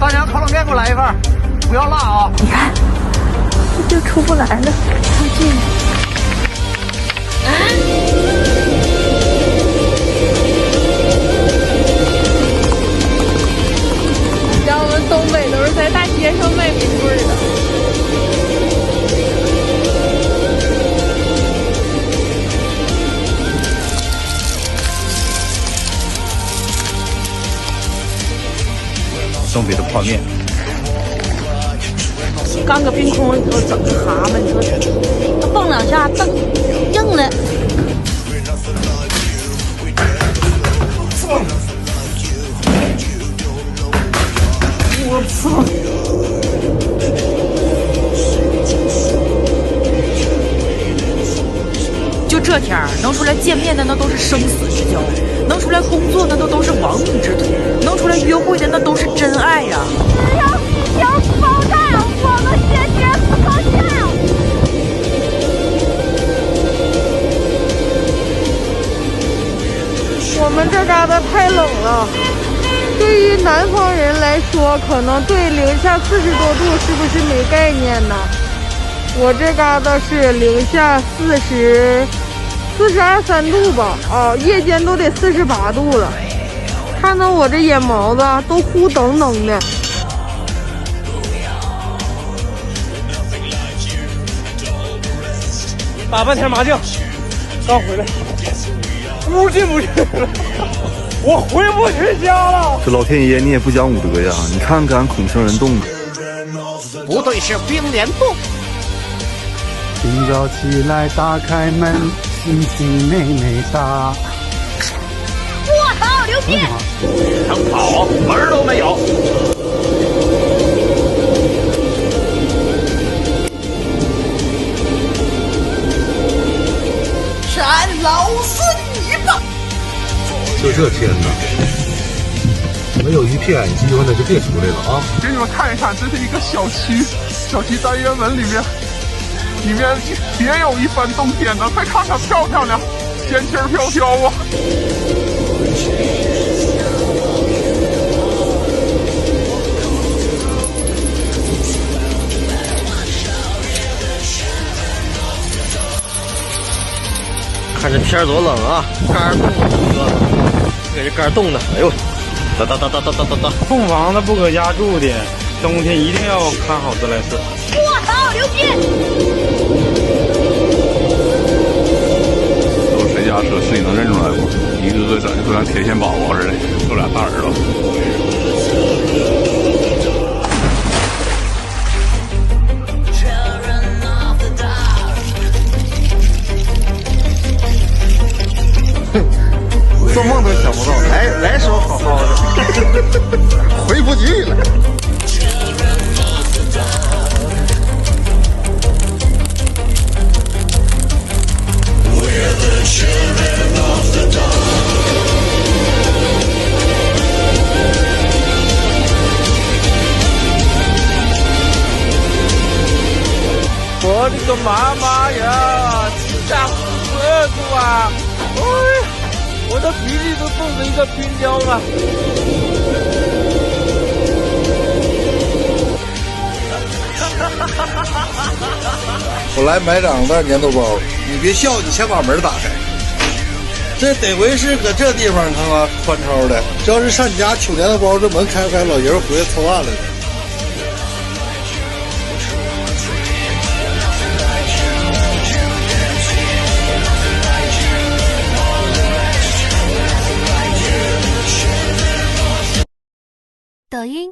大娘烤冷面给我来一份，不要辣啊！你看，这就出不来了，太近了。像我们东北都是在大街上卖冰棍的。东北的泡面，干个冰空里头整个蛤蟆，你说它蹦两下，蹬硬了。我操！就这天儿能出来见面的那都是生死之交，能出来工作的那都是亡命之徒，能出来约会的那都是真爱呀！要爆炸，我们坚决不放下！我们这嘎达太冷了，对于南方人来说，可能对零下40多度是不是没概念呢？我这嘎达是零下42、3度吧，啊，夜间都得48度了。看到我这眼毛子都呼噔噔的。打半天麻将，刚回来，屋进不去了，我回不去家了。这老天爷你也不讲武德呀！你看看孔圣人洞，不对，是冰帘洞。清早起来打开门，星星妹妹哒。我操，牛逼！想跑门儿都没有。闪老孙一棒！就这天呐，没有一片机会的就别出来了啊！给你们看一看，这是一个小区单元门里面别有一番洞天呢。再看看漂不漂亮，仙气儿飘飘啊！看这天多冷啊，杆儿冻的，给这杆儿冻的，哎呦，哒哒哒哒哒哒哒哒！洞房子不搁家住的，冬天一定要看好自来水。我操，牛逼！都谁家车是你能认出来不？一个个整的都像铁线宝宝似的，都俩大耳朵。做梦都想不到，来时候好好的，回不去了。我的个妈妈呀！吓死我了啊！哎。我的鼻涕都冻成一个冰雕了。我来买2袋粘豆包，你别笑，你先把门打开。这得亏是搁这地方，看看宽超的。这要是上你家取粘豆包，这门开不开，老爷们回来凑案了。抖音。